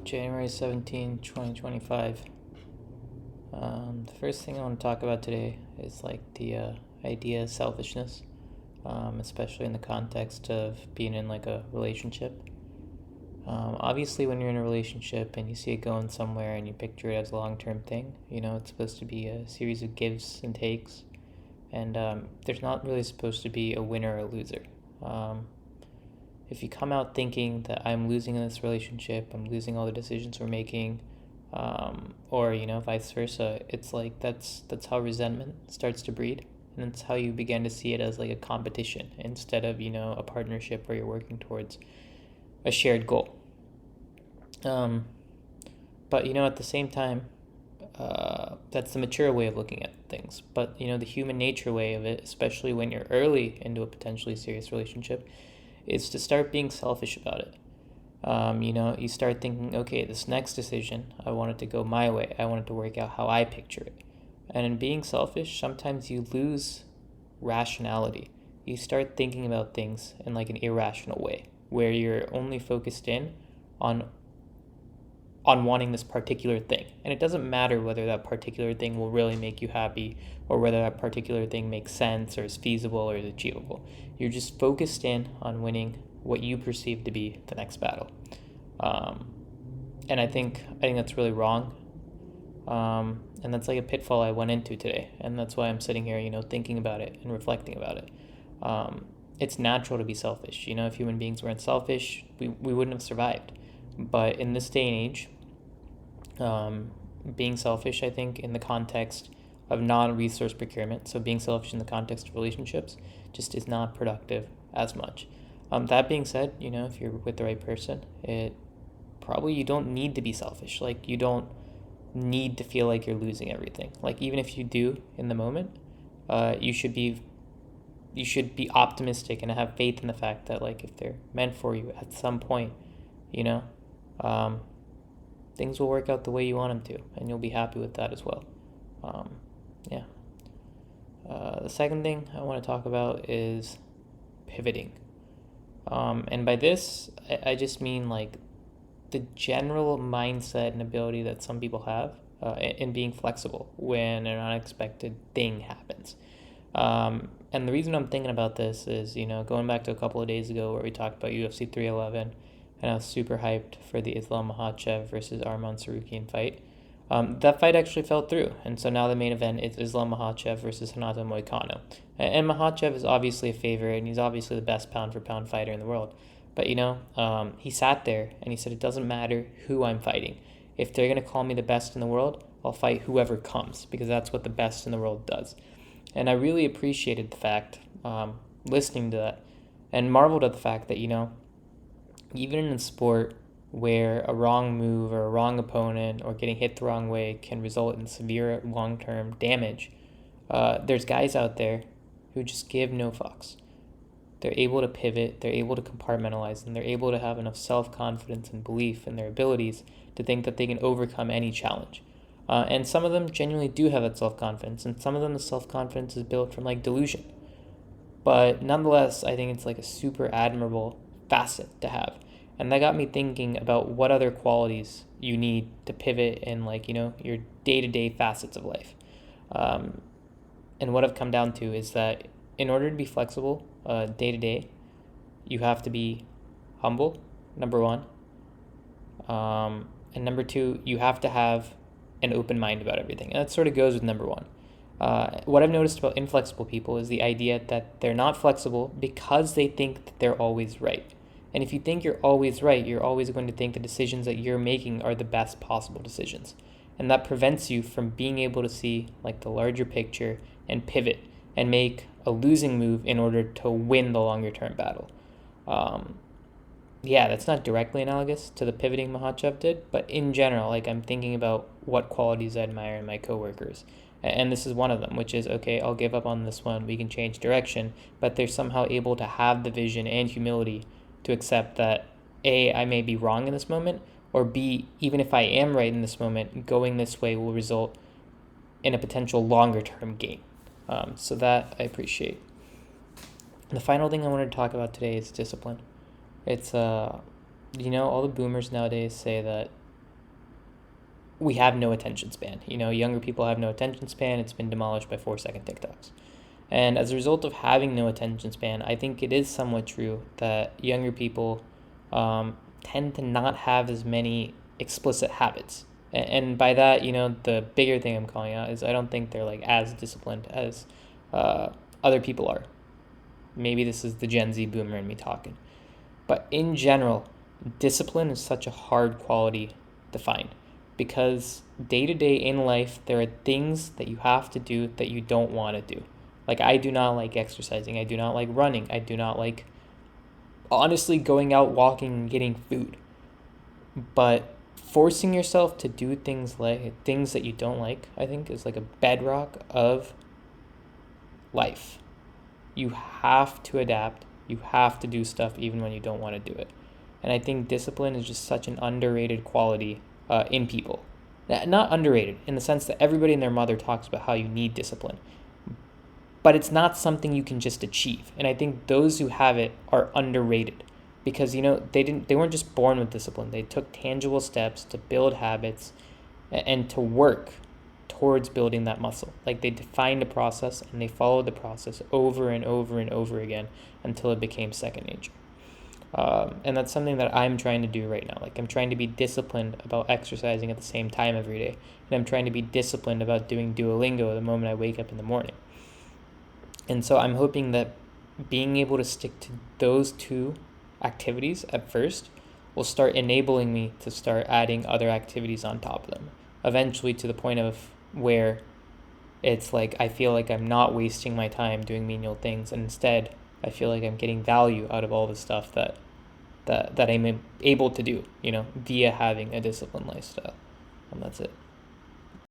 January 17, 2025. The first thing I want to talk about today is like the idea of selfishness, especially in the context of being in like a relationship. Obviously, when you're in a relationship and you see it going somewhere and you picture it as a long term thing, it's supposed to be a series of gives and takes, and there's not really supposed to be a winner or a loser. Um, if you come out thinking that I'm losing in this relationship, I'm losing all the decisions we're making, or vice versa, it's like that's how resentment starts to breed, and it's how you begin to see it as like a competition instead of a partnership where you're working towards a shared goal. Um, but at the same time, that's the mature way of looking at things. But the human nature way of it, especially when you're early into a potentially serious relationship, is to start being selfish about it. You start thinking, okay, this next decision, I want it to go my way. I want it to work out how I picture it. And in being selfish, sometimes you lose rationality. You start thinking about things in like an irrational way, where you're only focused in on wanting this particular thing. And it doesn't matter whether that particular thing will really make you happy or whether that particular thing makes sense or is feasible or is achievable. You're just focused in on winning what you perceive to be the next battle. And I think that's really wrong. And that's like a pitfall I went into today. And that's why I'm sitting here, thinking about it and reflecting about it. It's natural to be selfish. If human beings weren't selfish, we wouldn't have survived. But in this day and age, being selfish, I think, in the context of non-resource procurement, so being selfish in the context of relationships, just is not productive as much. That being said, if you're with the right person, you don't need to be selfish. Like, you don't need to feel like you're losing everything. Like, even if you do in the moment, you should be optimistic and have faith in the fact that, like, if they're meant for you at some point, um, things will work out the way you want them to, and you'll be happy with that as well. Yeah. The second thing I want to talk about is pivoting. And by this, I just mean like the general mindset and ability that some people have in being flexible when an unexpected thing happens. And the reason I'm thinking about this is, going back to a couple of days ago where we talked about UFC 311, and I was super hyped for the Islam Makhachev versus Arman Sarukian fight. That fight actually fell through, and so now the main event is Islam Makhachev versus Renato Moicano. And Makhachev is obviously a favorite, and he's obviously the best pound-for-pound fighter in the world. But, he sat there, and he said, it doesn't matter who I'm fighting. If they're going to call me the best in the world, I'll fight whoever comes, because that's what the best in the world does. And I really appreciated the fact, listening to that, and marveled at the fact that, even in a sport where a wrong move or a wrong opponent or getting hit the wrong way can result in severe long-term damage, there's guys out there who just give no fucks. They're able to pivot, they're able to compartmentalize, and they're able to have enough self-confidence and belief in their abilities to think that they can overcome any challenge. And some of them genuinely do have that self-confidence, and some of them the self-confidence is built from like delusion. But nonetheless, I think it's like a super admirable facet to have. And that got me thinking about what other qualities you need to pivot in like, your day-to-day facets of life. And what I've come down to is that in order to be flexible day-to-day, you have to be humble, number one. And number two, you have to have an open mind about everything. And that sort of goes with number one. What I've noticed about inflexible people is the idea that they're not flexible because they think that they're always right. And if you think you're always right, you're always going to think the decisions that you're making are the best possible decisions. And that prevents you from being able to see like the larger picture and pivot and make a losing move in order to win the longer term battle. Yeah, that's not directly analogous to the pivoting Makhachev did, but in general, like, I'm thinking about what qualities I admire in my coworkers. And this is one of them, which is, okay, I'll give up on this one, we can change direction, but they're somehow able to have the vision and humility to accept that A, I may be wrong in this moment, or B, even if I am right in this moment, going this way will result in a potential longer term gain. So that I appreciate. And the final thing I wanted to talk about today is discipline. It's All the boomers nowadays say that we have no attention span. Younger people have no attention span. It's been demolished by 4-second TikToks. And as a result of having no attention span, I think it is somewhat true that younger people tend to not have as many explicit habits. And by that, the bigger thing I'm calling out is I don't think they're like as disciplined as other people are. Maybe this is the Gen Z boomer in me talking. But in general, discipline is such a hard quality to find because day to day in life, there are things that you have to do that you don't want to do. Like, I do not like exercising. I do not like running. I do not like, honestly, going out walking and getting food. But forcing yourself to do things that you don't like, I think, is like a bedrock of life. You have to adapt. You have to do stuff even when you don't want to do it. And I think discipline is just such an underrated quality in people. Not underrated in the sense that everybody and their mother talks about how you need discipline. But it's not something you can just achieve. And I think those who have it are underrated because they weren't just born with discipline. They took tangible steps to build habits and to work towards building that muscle. Like they defined a process and they followed the process over and over and over again until it became second nature. And that's something that I'm trying to do right now. Like I'm trying to be disciplined about exercising at the same time every day. And I'm trying to be disciplined about doing Duolingo the moment I wake up in the morning. And so I'm hoping that being able to stick to those two activities at first will start enabling me to start adding other activities on top of them. Eventually to the point of where it's like I feel like I'm not wasting my time doing menial things, and instead I feel like I'm getting value out of all the stuff that I'm able to do, via having a disciplined lifestyle. And that's it.